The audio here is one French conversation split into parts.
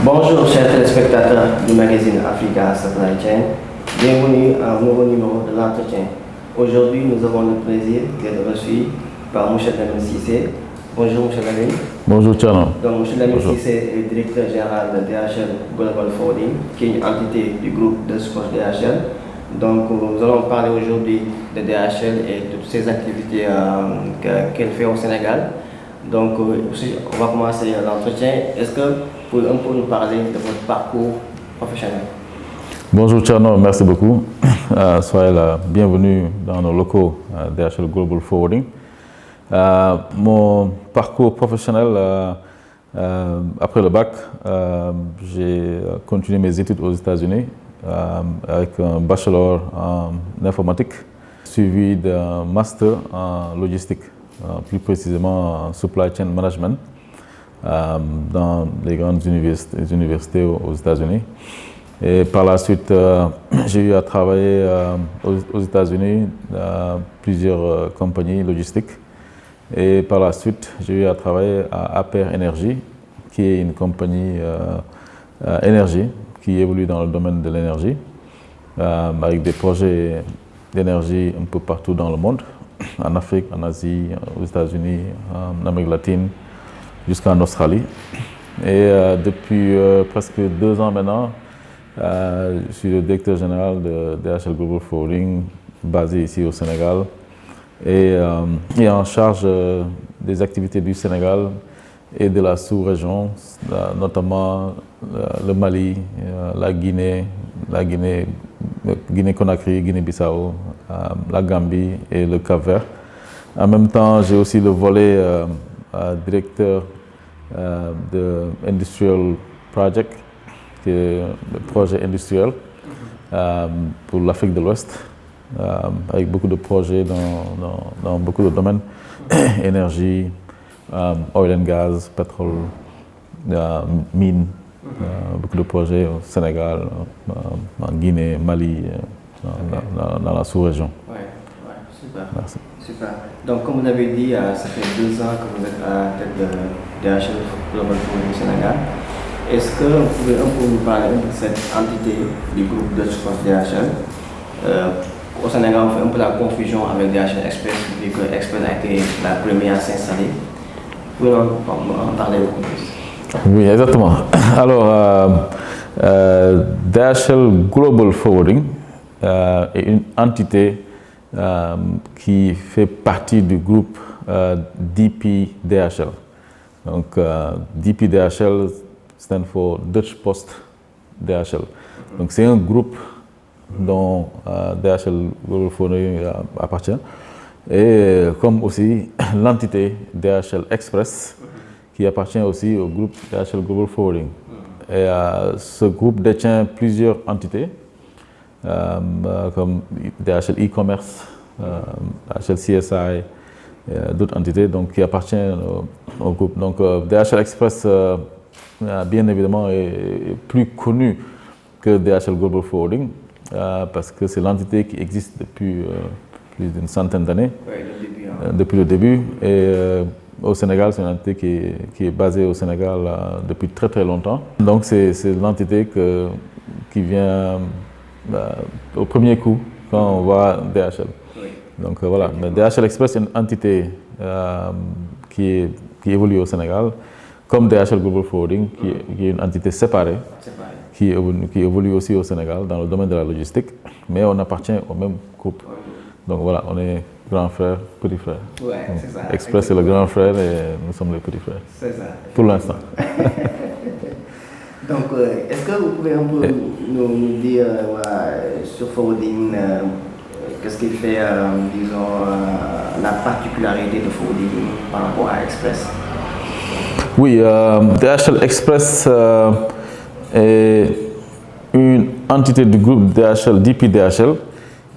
Bonjour chers téléspectateurs du magazine Africa Supply Chain, bienvenue à un nouveau numéro de l'entretien. Aujourd'hui, nous avons le plaisir d'être reçus par M. Lamine Cissé. Bonjour M. Lamine. Bonjour Tchano. Donc M. Lamine Cissé est directeur général de DHL Global Forwarding, qui est une entité du groupe de sport DHL. Donc nous allons parler aujourd'hui de DHL et de toutes ses activités qu'elle fait au Sénégal. Donc on va commencer l'entretien. Est-ce que vous pouvez un peu nous parler de votre parcours professionnel? Bonjour Tchano, merci beaucoup. Soyez la bienvenue dans nos locaux DHL Global Forwarding. Mon parcours professionnel, après le bac, j'ai continué mes études aux États-Unis avec un bachelor en informatique, suivi d'un master en logistique, plus précisément en supply chain management dans les grandes universités aux États-Unis. Et par la suite, j'ai eu à travailler aux États-Unis dans plusieurs compagnies logistiques. Et par la suite, j'ai eu à travailler à Aper Energy, qui est une compagnie énergie qui évolue dans le domaine de l'énergie, avec des projets d'énergie un peu partout dans le monde, en Afrique, en Asie, aux États-Unis, en Amérique latine, jusqu'en Australie. Et depuis presque 2 ans maintenant, je suis le directeur général de DHL Global Forwarding, basé ici au Sénégal, et en charge des activités du Sénégal et de la sous-région, notamment le Mali, la Guinée-Conakry, Guinée-Bissau, la Gambie et le Cap-Vert. En même temps, j'ai aussi le volet directeur de Industrial Project, qui est le projet industriel pour l'Afrique de l'Ouest, avec beaucoup de projets dans beaucoup de domaines, énergie, oil and gas, pétrole, mines, beaucoup de projets au Sénégal, en Guinée, Mali, dans la sous-région. Ouais, super. Merci. Super. Donc, comme vous l'avez dit, ça fait 2 ans que vous êtes à la tête de DHL Global Forwarding Sénégal. Est-ce que vous pouvez un peu nous parler de cette entité du groupe de sport DHL? Au Sénégal, on fait un peu la confusion avec DHL Express, vu que Express a été la première à s'installer. Vous pouvez en parler beaucoup plus? Oui, exactement. Alors, DHL Global Forwarding est une entité qui fait partie du groupe DPDHL. Donc, DPDHL stand for Dutch Post DHL. Donc, c'est un groupe dont DHL Global Forwarding appartient, et comme aussi l'entité DHL Express qui appartient aussi au groupe DHL Global Forwarding. Et ce groupe détient plusieurs entités, comme DHL e-commerce, DHL CSI, d'autres entités donc, qui appartiennent au groupe. Donc DHL Express, bien évidemment, est plus connu que DHL Global Forwarding, parce que c'est l'entité qui existe depuis plus d'une centaine d'années, depuis le début. Et au Sénégal, c'est une entité qui est basée au Sénégal depuis très très longtemps. Donc c'est l'entité qui vient au premier coup quand on voit DHL. Donc voilà, mais DHL Express est une entité qui évolue au Sénégal, comme DHL Global Forwarding, qui est une entité séparée, qui évolue aussi au Sénégal dans le domaine de la logistique, mais on appartient au même groupe. Donc voilà, on est grand frère, petit frère. Ouais, c'est ça. Express est le grand frère et nous sommes les petits frères. C'est ça. Pour l'instant. Donc, est-ce que vous pouvez un peu nous dire sur Forwarding, qu'est-ce qui fait, disons, la particularité de Forwarding par rapport à Express? Oui, DHL Express est une entité du groupe DHL, DPDHL,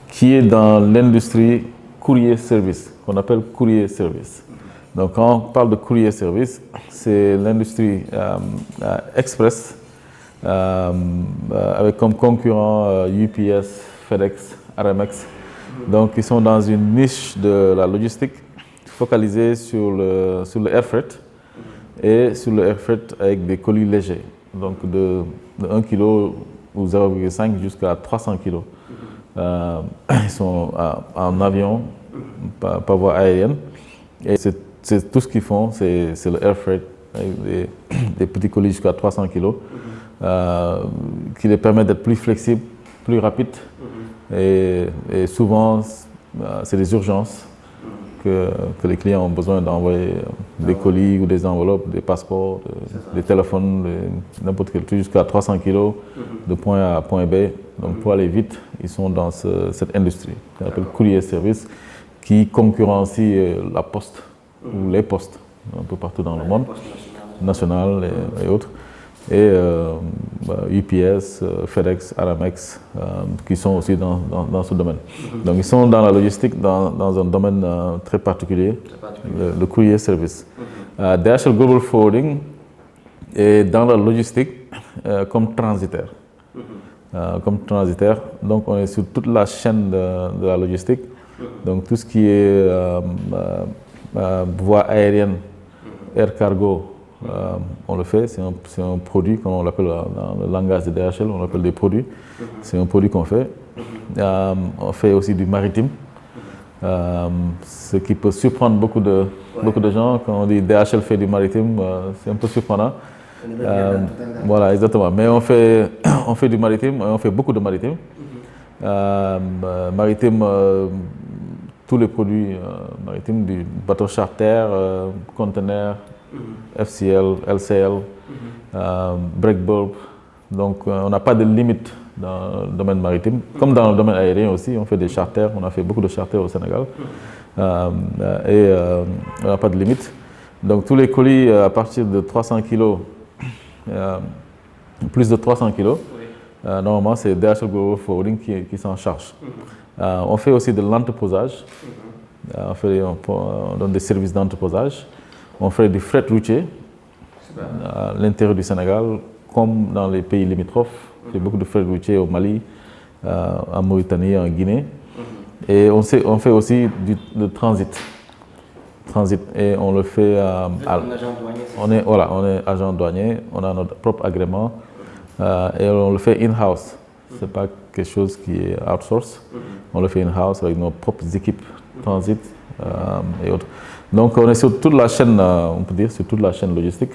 qui est dans l'industrie courrier service, qu'on appelle courrier service. Donc quand on parle de courrier service, c'est l'industrie express, avec comme concurrent UPS, FedEx, RMX. Donc ils sont dans une niche de la logistique focalisée sur le air freight et sur le air freight avec des colis légers. donc de 1 kg ou 0,5 jusqu'à 300 kg. Ils sont en avion, par voie aérienne. Et c'est tout ce qu'ils font, c'est le air freight, avec des petits colis jusqu'à 300 kg, qui les permettent d'être plus flexibles, plus rapides. Et souvent, c'est des urgences que les clients ont besoin d'envoyer des colis ou des enveloppes, des passeports, des téléphones, n'importe quel truc, jusqu'à 300 kg de point A à point B. Donc pour aller vite, ils sont dans cette industrie, qu'on appelle courrier service, qui concurrencie la poste ou les postes un peu partout dans le monde, national et autres. Et UPS, FedEx, Aramex, qui sont aussi dans ce domaine. Donc ils sont dans la logistique, dans un domaine très particulier, le courrier service. DHL Global Forwarding est dans la logistique comme transitaire. Donc on est sur toute la chaîne de la logistique. Donc tout ce qui est voie aérienne, air cargo, on le fait, c'est un produit, comme on l'appelle dans le langage de DHL, on l'appelle des produits. C'est un produit qu'on fait. On fait aussi du maritime, ce qui peut surprendre beaucoup de gens. Quand on dit DHL fait du maritime, c'est un peu surprenant. Voilà, exactement. Mais on fait du maritime, on fait beaucoup de maritime. Tous les produits maritimes, du bateau charter, conteneur, FCL, LCL, break bulb. Donc on n'a pas de limite dans le domaine maritime. Comme dans le domaine aérien aussi, on fait des charters, on a fait beaucoup de charters au Sénégal. Et on n'a pas de limite. Donc tous les colis à partir de 300 kg, plus de 300 kg, normalement c'est DHL Global Forwarding qui s'en charge. On fait aussi de l'entreposage. On donne des services d'entreposage. On fait du fret routier à l'intérieur du Sénégal, comme dans les pays limitrophes. Il y a beaucoup de fret routier au Mali, en Mauritanie, en Guinée. Et on fait aussi du transit. Et on le fait on est agent douanier, on a notre propre agrément et on le fait in-house. C'est pas quelque chose qui est outsource. On le fait in-house avec nos propres équipes transit et autres. Donc on est sur toute la chaîne, on peut dire, sur toute la chaîne logistique,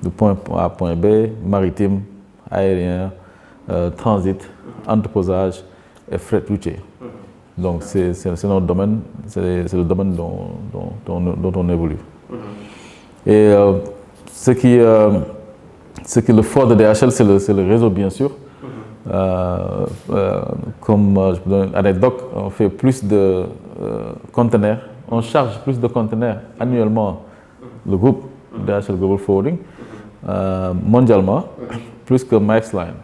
de point A à point B, maritime, aérien, transit, entreposage et fret routier. Donc c'est notre domaine, c'est le domaine dont on évolue. Et ce qui est le fort de DHL, c'est le réseau, bien sûr. Comme je vous donne une anecdote, on fait plus de conteneurs, on charge plus de conteneurs annuellement, le groupe DHL Global Forwarding, mondialement, plus que Maersk Line.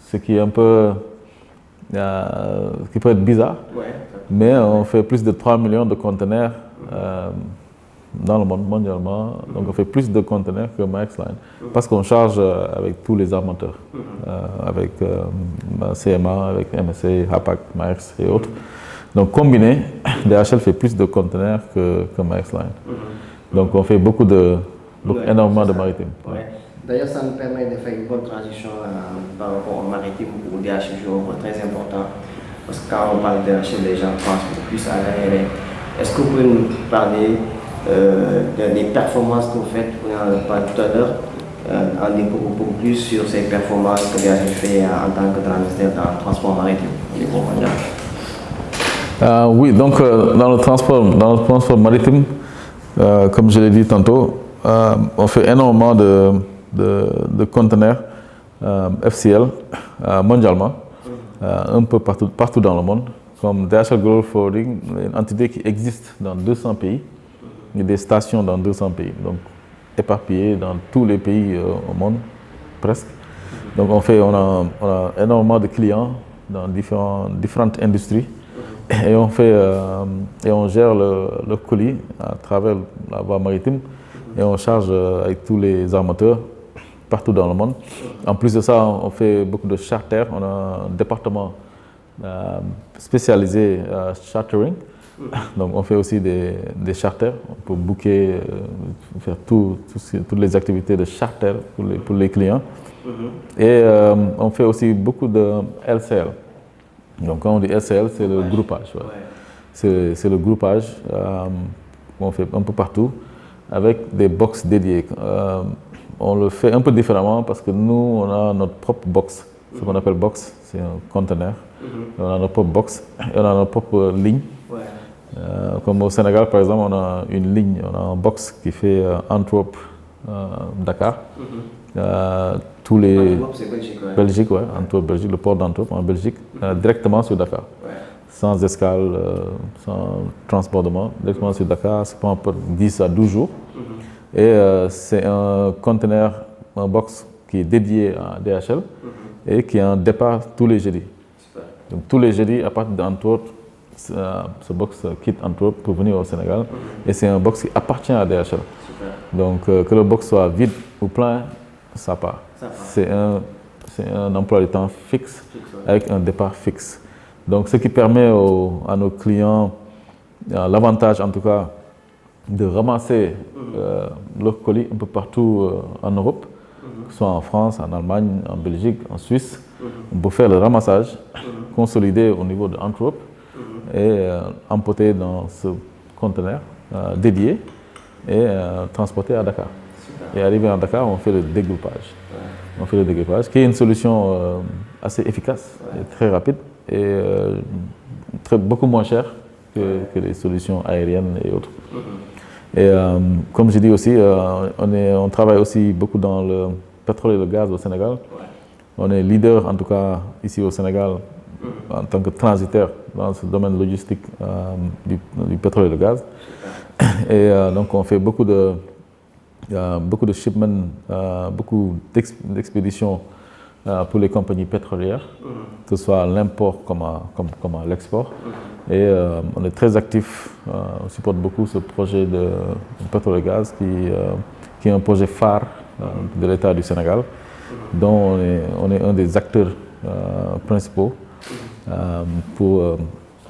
Ce qui est un peu, qui peut être bizarre, mais on fait plus de 3 millions de conteneurs dans le monde, mondialement. Donc on fait plus de conteneurs que Maersk Line, parce qu'on charge avec tous les armateurs, avec CMA, avec MSC, Hapag, Maersk et autres. Donc combiné, DHL fait plus de conteneurs que Maersk Line. Donc on fait énormément de maritime. D'ailleurs, ça nous permet de faire une bonne transition par rapport au maritime où DHL joue un rôle très important. Parce que quand on parle de DHL, les gens pensent beaucoup plus à l'aérien. Est-ce que vous pouvez nous parler des performances que vous faites, on en parle tout à l'heure, en dire beaucoup plus sur ces performances que DHL fait en tant que transitaire dans le transport maritime au niveau mondial? Oui, donc dans le transport maritime, comme je l'ai dit tantôt, on fait énormément de conteneurs FCL mondialement, un peu partout dans le monde. Comme DHL Global Forwarding, une entité qui existe dans 200 pays, il y a des stations dans 200 pays, donc éparpillées dans tous les pays au monde, presque. Donc on a énormément de clients dans différentes industries. Et on gère le colis à travers la voie maritime et on charge avec tous les armateurs partout dans le monde. En plus de ça, on fait beaucoup de charters. On a un département spécialisé chartering Donc on fait aussi des charters, on peut booker, faire toutes les activités de charter pour les clients. Et on fait aussi beaucoup de LCL. Donc quand on dit LCL, c'est le groupage. Ouais. C'est le groupage qu'on fait un peu partout avec des box dédiées. On le fait un peu différemment parce que nous, on a notre propre box. Ce qu'on appelle box, c'est un conteneur. On a notre propre box et on a notre propre ligne. Comme au Sénégal, par exemple, on a une ligne, on a un box qui fait Antwerp-Dakar. Tous les Belgique, ouais, Antwerp, Belgique, le port d'Antwerp en Belgique, directement sur Dakar. Sans escale, sans transbordement, directement sur Dakar, ça prend 10 à 12 jours. Et c'est un conteneur, un box qui est dédié à DHL et qui a un départ tous les jeudis. Donc tous les jeudis, à partir d'Antwerp, ce box quitte Antwerp pour venir au Sénégal. Et c'est un box qui appartient à DHL. Donc que le box soit vide ou plein, ça part. C'est un emploi du temps fixe avec un départ fixe. Donc ce qui permet à nos clients, l'avantage en tout cas, de ramasser leurs colis un peu partout en Europe, que ce soit en France, en Allemagne, en Belgique, en Suisse. On peut faire le ramassage, consolider au niveau de Antwerp et emporter dans ce conteneur dédié et transporter à Dakar. Et arrivé à Dakar, on fait le dégroupage. On fait le dégroupage, qui est une solution assez efficace et très rapide et beaucoup moins chère que les solutions aériennes et autres. Et comme je dis aussi, on travaille aussi beaucoup dans le pétrole et le gaz au Sénégal. On est leader, en tout cas ici au Sénégal, en tant que transitaire dans ce domaine logistique du pétrole et le gaz. Et donc on fait beaucoup de shipments, beaucoup d'expéditions pour les compagnies pétrolières, que ce soit à l'import comme à l'export. Et on est très actif, on supporte beaucoup ce projet de pétrole et gaz qui est un projet phare de l'État du Sénégal, dont on est un des acteurs principaux pour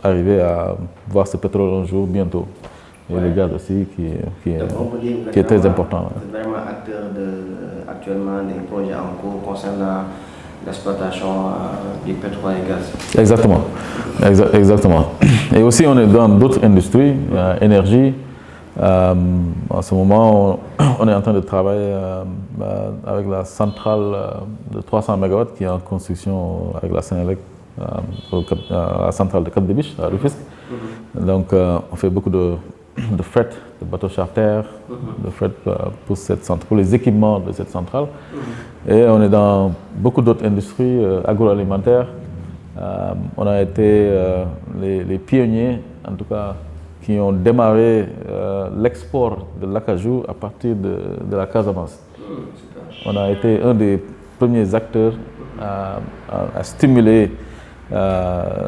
arriver à voir ce pétrole un jour bientôt. Et le gaz aussi qui est très important. C'est vraiment acteur actuellement des projets en cours concernant l'exploitation du pétrole et gaz. Exactement. Exactement. Et aussi on est dans d'autres industries, énergie. En ce moment, on est en train de travailler avec la centrale de 300 MW qui est en construction avec la Sénélec, la centrale de Cap-des-Biches à Rufisque. Donc on fait beaucoup de fret, de bateaux charters, de fret pour les équipements de cette centrale. Et on est dans beaucoup d'autres industries agroalimentaires. On a été les pionniers, en tout cas, qui ont démarré l'export de l'acajou à partir de la Casamance. On a été un des premiers acteurs à stimuler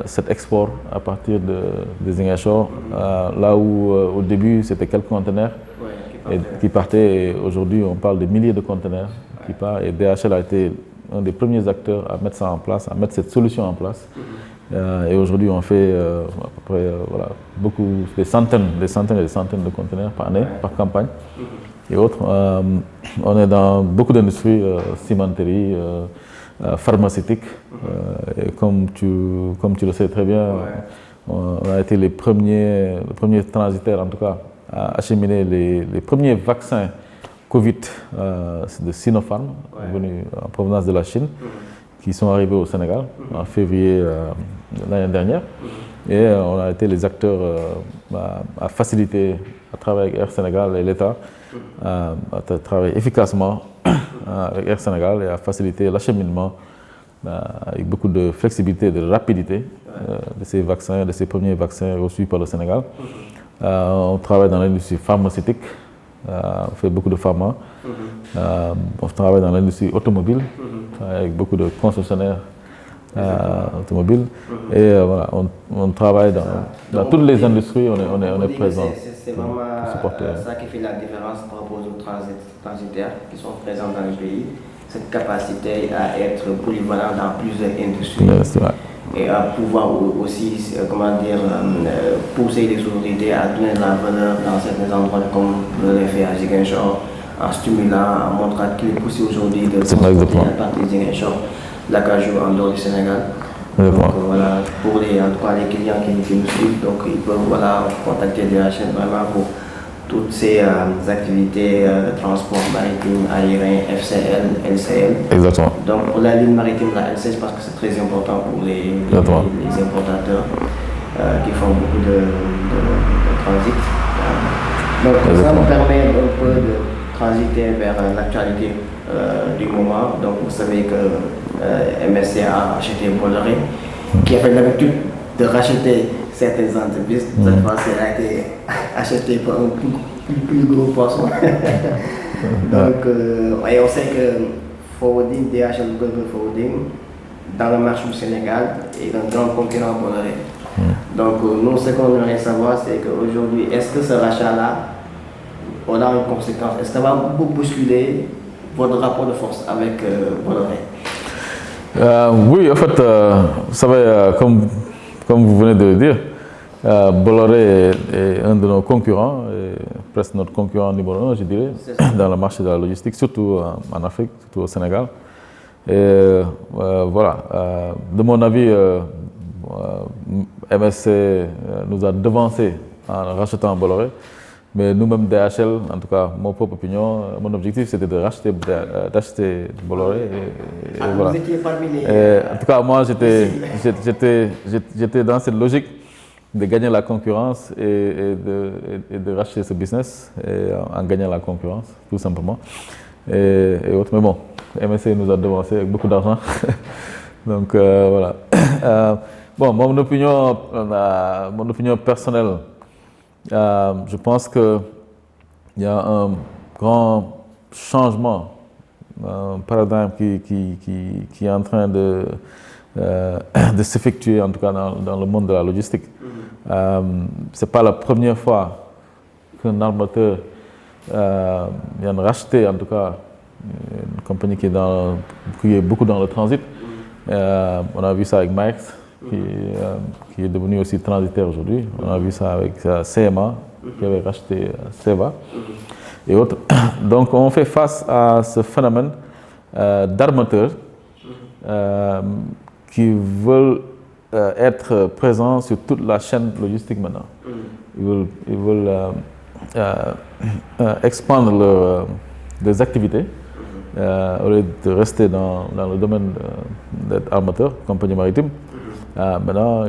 cet export à partir de Ziguinchor, là où au début c'était quelques conteneurs qui partaient, et aujourd'hui on parle de milliers de conteneurs qui partent, et DHL a été un des premiers acteurs à mettre ça en place, à mettre cette solution en place. Et aujourd'hui on fait à peu près des centaines et des centaines de conteneurs par année, par campagne et autres. On est dans beaucoup d'industries, cimenterie, pharmaceutique. Et comme tu le sais très bien, on a été les premiers transitaires en tout cas à acheminer les premiers vaccins Covid de Sinopharm, venus en provenance de la Chine, qui sont arrivés au Sénégal en février l'année dernière. Et on a été les acteurs à faciliter, à travailler avec Air Sénégal et l'État, à travailler efficacement avec Air Sénégal et à faciliter l'acheminement avec beaucoup de flexibilité et de rapidité de ces vaccins, de ces premiers vaccins reçus par le Sénégal. On travaille dans l'industrie pharmaceutique, on fait beaucoup de pharma. On travaille dans l'industrie automobile, avec beaucoup de concessionnaires automobiles. Et voilà, on travaille dans toutes les industries, on est présent. C'est vraiment ça qui fait la différence par rapport aux transitaires qui sont présents dans le pays. Cette capacité à être polyvalent dans plusieurs industries. et à pouvoir aussi, pousser les autorités à donner de la valeur dans certains endroits comme le fait à Ziguinchor, en stimulant, en montrant qu'il est possible aujourd'hui de transporter à partir de Ziguinchor l'acajou en dehors du Sénégal. Donc voilà, pour en tout cas, les clients qui nous suivent, donc ils peuvent contacter DHL vraiment pour toutes ces activités de transport maritime, aérien, FCL, LCL. Exactement. Donc pour la ligne maritime, la LCL, je pense que c'est très important pour les importateurs qui font beaucoup de transit. Donc ça nous permet un peu de transiter vers l'actualité du moment. Donc vous savez que MSC a acheté Bolloré, qui avait l'habitude de racheter certaines entreprises. Cette fois-ci, elle a été achetée par un plus gros poisson. Donc, et on sait que Forwarding, DHL Global Forwarding, dans le marché du Sénégal, est un grand concurrent Bolloré. Donc, nous, ce qu'on aimerait savoir, c'est qu'aujourd'hui, est-ce que ce rachat-là aura une conséquence? Est-ce que ça va beaucoup bousculer votre rapport de force avec Bolloré? Oui, en fait, vous savez, comme vous venez de le dire, Bolloré est un de nos concurrents, presque notre concurrent numéro 1, je dirais, dans le marché de la logistique, surtout en Afrique, surtout au Sénégal. Et voilà, de mon avis, MSC nous a devancé en rachetant Bolloré. Mais nous-mêmes, DHL, en tout cas, mon propre opinion, mon objectif, c'était d'acheter Bolloré. Et voilà. Vous étiez parmi les... En tout cas, moi, j'étais dans cette logique de gagner la concurrence et de racheter ce business en gagnant la concurrence, tout simplement. Et autres. Mais bon, MSC nous a devancé avec beaucoup d'argent. Donc, voilà. Bon, mon opinion personnelle, je pense qu'il y a un grand changement, un paradigme qui est en train de s'effectuer, en tout cas dans le monde de la logistique. Ce n'est pas la première fois qu'un armateur vient de racheter, en tout cas, une compagnie qui est beaucoup dans le transit. On a vu ça avec Maersk, qui est devenu aussi transitaire aujourd'hui. On a vu ça avec CMA, qui avait racheté Seva et autres. Donc on fait face à ce phénomène d'armateurs qui veulent être présents sur toute la chaîne logistique maintenant. Ils veulent expandre leurs activités au lieu de rester dans le domaine d'être armateur, compagnie maritime. Maintenant,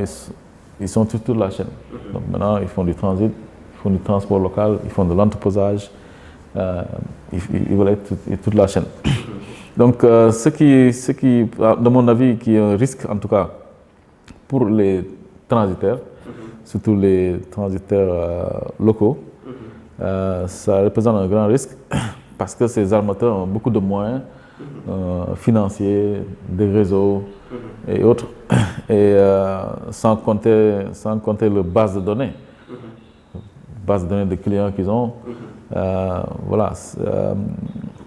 ils sont sur toute la chaîne. Donc maintenant, ils font du transit, ils font du transport local, ils font de l'entreposage, ils veulent être toute la chaîne. Donc, ce qui, de mon avis, qui est un risque, en tout cas, pour les transitaires, surtout les transitaires locaux, ça représente un grand risque parce que ces armateurs ont beaucoup de moyens financiers, des réseaux et autres, et sans compter leur base de données, de clients qu'ils ont. Voilà,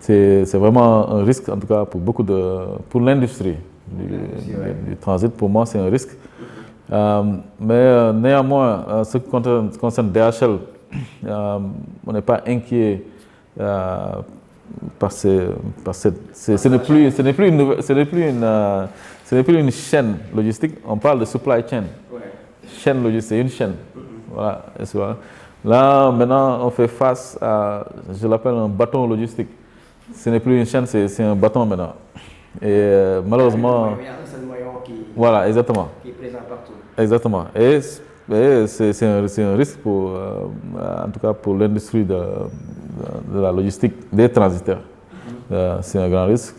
c'est vraiment un risque, en tout cas pour l'industrie du transit. Pour moi, c'est un risque. Mais néanmoins, ce qui concerne DHL, on n'est pas inquiet ce n'est plus une chaîne logistique. On parle de supply chain. Chaîne logistique, c'est une chaîne. Voilà. Là, maintenant, on fait face à, je l'appelle un bâton logistique. Ce n'est plus une chaîne, c'est un bâton maintenant. Et malheureusement, il y a un seul maillon voilà, exactement. Qui est présent partout. Exactement. Et c'est un risque en tout cas pour l'industrie de la logistique des transitaires. C'est un grand risque,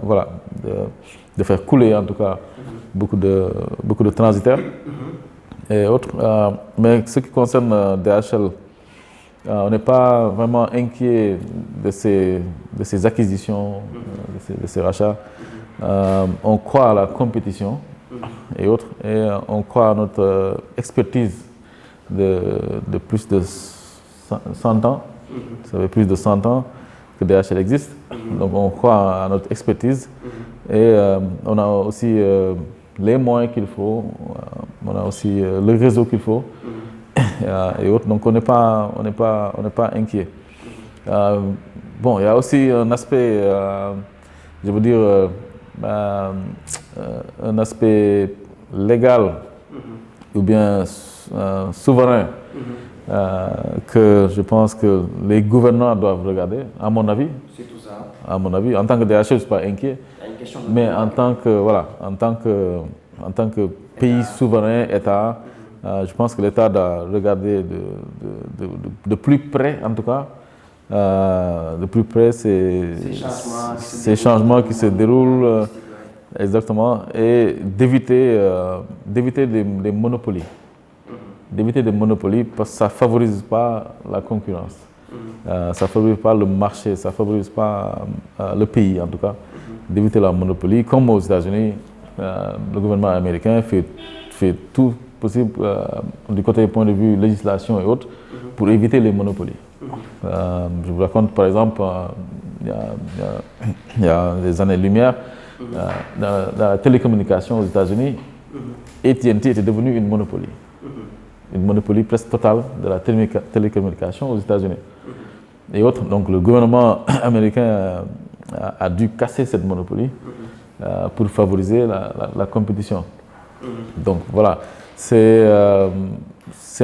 voilà, de faire couler en tout cas beaucoup de transitaires et autres. Mais ce qui concerne DHL, on n'est pas vraiment inquiet de ces acquisitions, de ces rachats. On croit à la compétition et autres, et on croit à notre expertise de plus de 100 ans. Ça fait plus de 100 ans que DHL existe, donc on croit à notre expertise Et on a aussi les moyens qu'il faut, on a aussi le réseau qu'il faut et autres. Donc on n'est pas inquiet. Bon, il y a aussi un aspect, je veux dire, un aspect légal ou bien souverain que je pense que les gouvernants doivent regarder, à mon avis. C'est tout ça. À mon avis, en tant que DHL, je ne suis pas inquiet, mais en tant que pays souverain, État, je pense que l'État doit regarder de plus près, en tout cas, de plus près ces changements qui se déroulent, exactement, et d'éviter des monopolies. D'éviter des monopolies parce que ça ne favorise pas la concurrence. Ça ne favorise pas le marché, ça ne favorise pas le pays en tout cas. D'éviter la monopolie. Comme aux États-Unis, le gouvernement américain fait tout possible du côté point de vue législation et autres pour éviter les monopolies. Je vous raconte par exemple, il y a des années-lumière, dans la télécommunication aux États-Unis, AT&T était devenu une monopolie. Une monopolie presque totale de la télécommunication aux États-Unis. Et autres, donc le gouvernement américain a dû casser cette monopolie pour favoriser la compétition. Donc voilà, c'est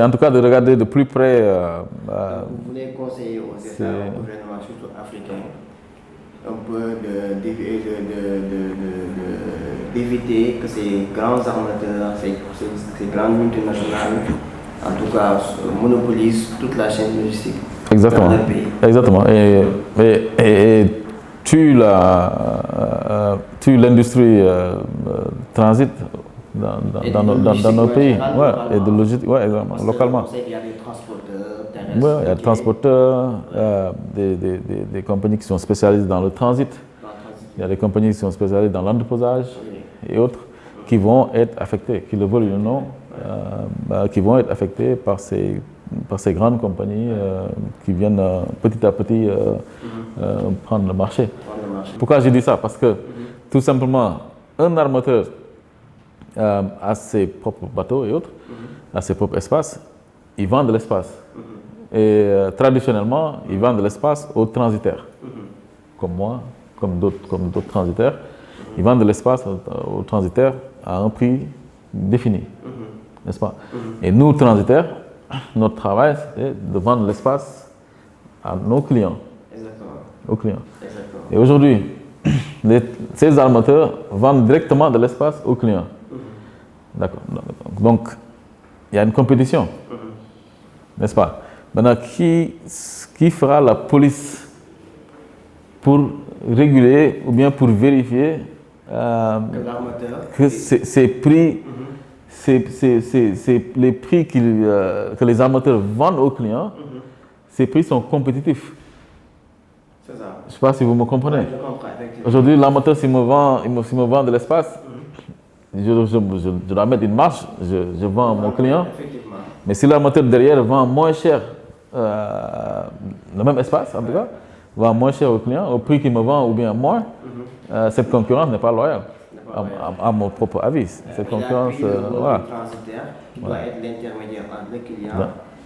en tout cas de regarder de plus près. Vous voulez conseiller aux États, au gouvernement, surtout africain, un peu d'éviter que ces grands armateurs, ces grandes multinationales, en tout cas, monopolisent toute la chaîne logistique. Exactement. Dans le pays. Exactement. Et tue l'industrie transit dans nos pays. Et de logistique, exactement, localement. Il y a des transporteurs terrestres. Oui, il y a des transporteurs, des compagnies qui sont spécialisées dans le transit. Il y a des compagnies qui sont spécialisées dans l'entreposage et autres qui vont être affectées, qu'ils le veulent ou non, qui vont être affectées par ces grandes compagnies qui viennent petit à petit prendre le marché. Pourquoi j'ai dit ça? Parce que tout simplement, un armateur a ses propres bateaux et autres, a ses propres espaces, il vend de l'espace. Et traditionnellement, il vend de l'espace aux transitaires, comme moi, comme d'autres transitaires. Ils vendent de l'espace aux transitaires à un prix défini, n'est-ce pas? Et nous, transitaires, notre travail, c'est de vendre l'espace à nos clients. Exactement. Aux clients. Exactement. Et aujourd'hui, ces armateurs vendent directement de l'espace aux clients. D'accord. Donc, il y a une compétition, n'est-ce pas? Maintenant, qui fera la police pour réguler ou bien pour vérifier que ces prix, les prix que les armateurs vendent aux clients, ces prix sont compétitifs? C'est ça. Je ne sais pas si vous me comprenez. Je comprends, effectivement. Aujourd'hui, l'armateur, s'il me vend de l'espace, je dois mettre une marge, je vends à mon client. Effectivement. Mais si l'armateur derrière vend moins cher, le même espace en tout cas, vend moins cher au client, au prix qu'il me vend ou bien moins, cette concurrence n'est pas loyale, à mon propre avis. Cette concurrence, voilà. Transitaire, qui doit être l'intermédiaire entre le client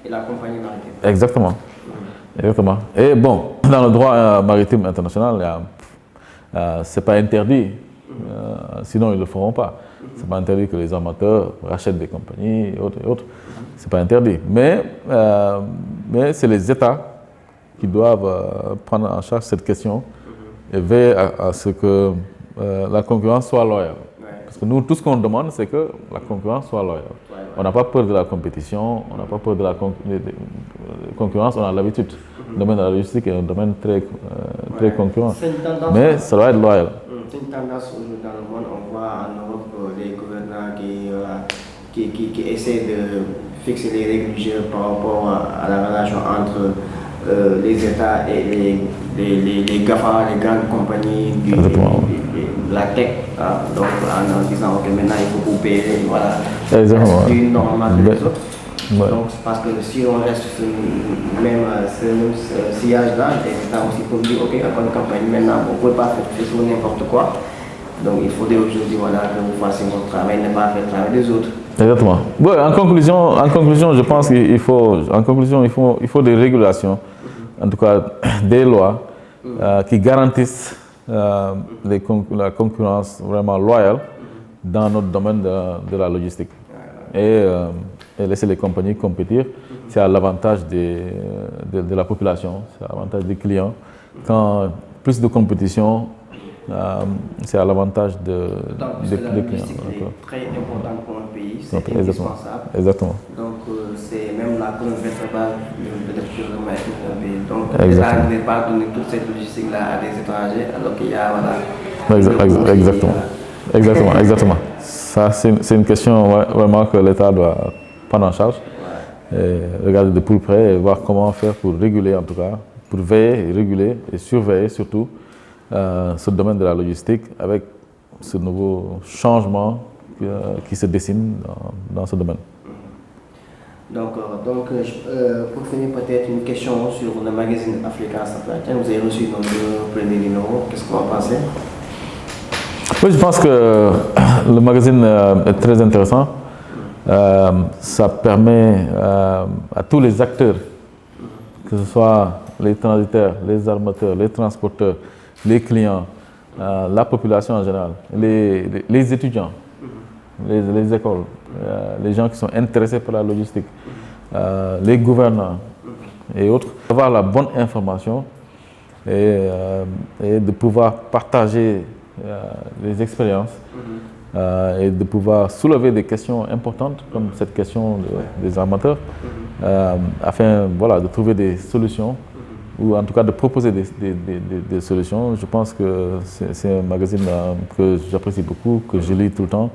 et la compagnie maritime. Exactement. Exactement. Et bon, dans le droit maritime international, c'est pas interdit, sinon ils ne le feront pas. C'est pas interdit que les armateurs rachètent des compagnies et autres. C'est pas interdit. Mais c'est les États qui doivent prendre en charge cette question et veiller à ce que la concurrence soit loyale. Parce que nous, tout ce qu'on demande, c'est que la concurrence soit loyale. On n'a pas peur de la compétition, on n'a pas peur de la concurrence, on a l'habitude. Le domaine de la logistique est un domaine très concurrent. Mais ça doit être loyal. C'est une tendance aujourd'hui dans le monde. On voit en Europe les gouvernants qui essaient de fixer les règles du jeu par rapport à la relation entre les États et les GAFA, les grandes compagnies de la tech. Donc en disant ok, maintenant il faut couper, voilà. Exactement. C'est une normalement que les autres. Ouais. Donc parce que si on reste sur ce même sillage-là, les États aussi peuvent dire ok, après une campagne maintenant, on ne peut pas faire tout n'importe quoi. Donc il faudrait aujourd'hui voilà, que vous fassiez votre travail, ne pas faire le travail des autres. Exactement. Bon, en conclusion, je pense qu'il faut, il faut des régulations, en tout cas des lois qui garantissent la concurrence vraiment loyale dans notre domaine de la logistique. Et laisser les compagnies compétir, c'est à l'avantage de la population, c'est à l'avantage des clients. Quand plus de compétition, c'est à l'avantage des clients. C'est très important pour un pays, c'est indispensable. Exactement. Donc c'est même la colonne vertébrale de l'économie d'un pays. Donc l'État ne va pas donner toute cette logistique-là à des étrangers alors qu'il y a voilà. Exactement. Ça, c'est une question vraiment que l'État doit prendre en charge. Et regarder de plus près et voir comment faire pour réguler en tout cas, pour veiller et réguler et surveiller surtout ce domaine de la logistique avec ce nouveau changement qui se dessine dans ce domaine. Donc pour finir, peut-être une question sur le magazine Africa Supply Chain. Vous avez reçu nos deux premiers numéros. Qu'est-ce que vous en pensez? Oui, je pense que le magazine est très intéressant. Ça permet à tous les acteurs, que ce soit les transitaires, les armateurs, les transporteurs, les clients, la population en général, les étudiants, les écoles, les gens qui sont intéressés par la logistique, les gouvernants et autres, avoir la bonne information et de pouvoir partager les expériences et de pouvoir soulever des questions importantes comme cette question des armateurs afin voilà, de trouver des solutions ou en tout cas de proposer des solutions. Je pense que c'est un magazine que j'apprécie beaucoup, que je lis tout le temps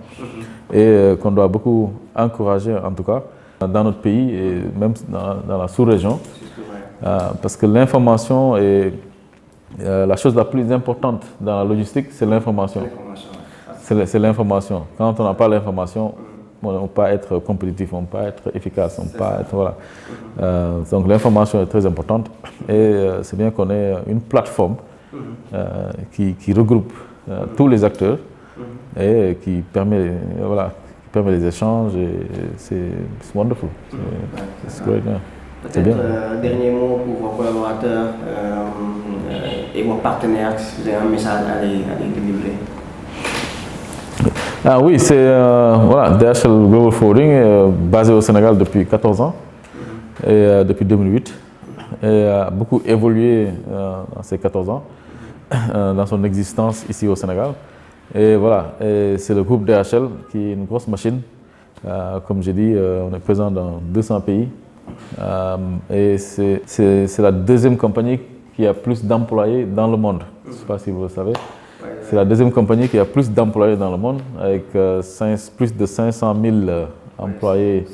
et qu'on doit beaucoup encourager en tout cas dans notre pays et même dans la sous-région parce que l'information est la chose la plus importante dans la logistique, c'est l'information. C'est l'information. Quand on n'a pas l'information, on ne peut pas être compétitif, on ne peut pas être efficace, on ne peut pas être, voilà. Donc l'information est très importante et c'est bien qu'on ait une plateforme qui regroupe tous les acteurs et qui permet, voilà, les échanges et c'est wonderful. C'est great, yeah. Peut-être un dernier mot pour vos collaborateurs et vos partenaires, si vous avez un message à les délivrer. Ah oui, c'est voilà, DHL Global Forwarding, basé au Sénégal depuis 14 ans et depuis 2008 et a beaucoup évolué dans ces 14 ans dans son existence ici au Sénégal. Et voilà, c'est le groupe DHL qui est une grosse machine. Comme j'ai dit, on est présent dans 200 pays. Et c'est la deuxième compagnie qui a plus d'employés dans le monde. Je ne sais pas si vous le savez. C'est la deuxième compagnie qui a plus d'employés dans le monde, avec plus de 500 000 employés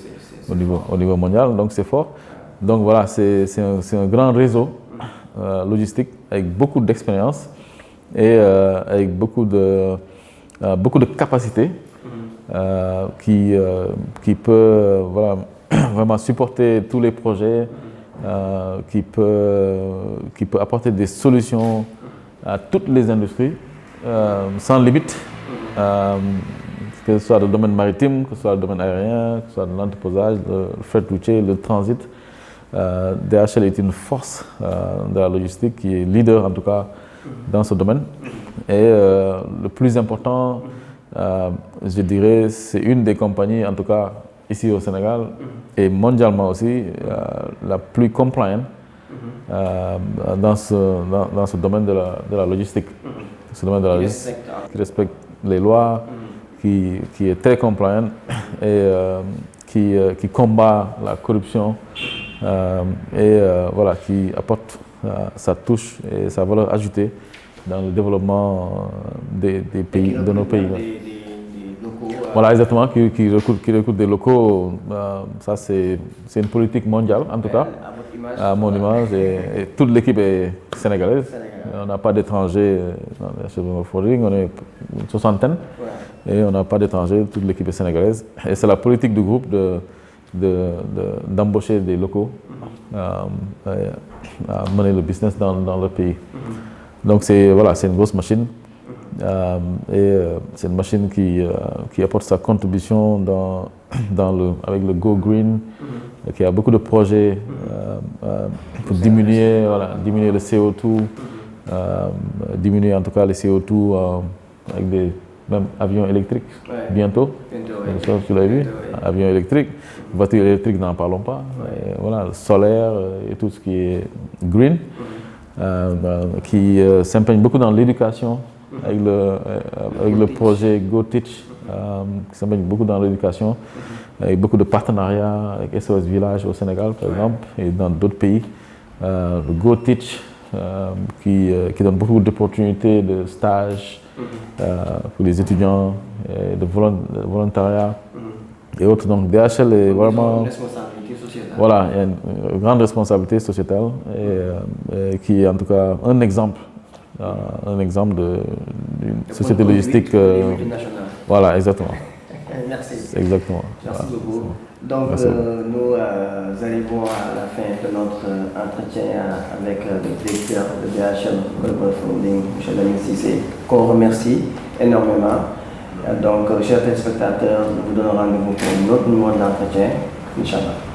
au niveau mondial. Donc c'est fort. Donc voilà, c'est un grand réseau logistique avec beaucoup d'expérience et avec beaucoup de capacités qui peut voilà, vraiment supporter tous les projets, qui peut apporter des solutions à toutes les industries, sans limite, que ce soit le domaine maritime, que ce soit le domaine aérien, que ce soit l'entreposage, le fret routier, le transit. DHL est une force de la logistique qui est leader en tout cas dans ce domaine. Et le plus important, je dirais, c'est une des compagnies, en tout cas ici au Sénégal et mondialement aussi, la plus compliant dans ce domaine de la logistique. Ce domaine de la logistique qui respecte les lois, qui est très compliant et qui combat la corruption et voilà, qui apporte sa touche et sa valeur ajoutée dans le développement des pays, de nos pays. Voilà, exactement, qui recrute des locaux. Ça, c'est une politique mondiale, en tout cas, à mon image. Et toute l'équipe est sénégalaise. On n'a pas d'étrangers dans DHL Global Forwarding, on est une soixantaine. Et on n'a pas d'étrangers, toute l'équipe est sénégalaise. Et c'est la politique du groupe d'embaucher des locaux à mener le business dans leur pays. Donc voilà, c'est une grosse machine C'est une machine qui apporte sa contribution avec le Go Green, qui a beaucoup de projets pour diminuer le CO2, diminuer en tout cas le CO2 avec des même avions électriques bientôt. Tu l'as vu, avions électriques, voitures électriques, n'en parlons pas. Et voilà, le solaire et tout ce qui est green, qui s'imprègne beaucoup dans l'éducation avec le projet Go Teach, qui s'imprègne beaucoup dans l'éducation, avec beaucoup de partenariats avec SOS Village au Sénégal par exemple et dans d'autres pays. Le Go Teach qui donne beaucoup d'opportunités de stage pour les étudiants, de volontariat et autres. Donc DHL est vraiment une responsabilité sociétale. Voilà, il y a une grande responsabilité sociétale et qui est en tout cas un exemple d'une société logistique. Multinationale. Voilà, exactement. Merci. Exactement. Merci Voilà. beaucoup. Donc, nous arrivons à la fin de notre entretien avec le directeur de DHL Global Forwarding, M. Lamine Cissé, qu'on remercie énormément. Donc, chers téléspectateurs, nous vous donnons rendez-vous pour un autre numéro d'entretien. Inch'Allah.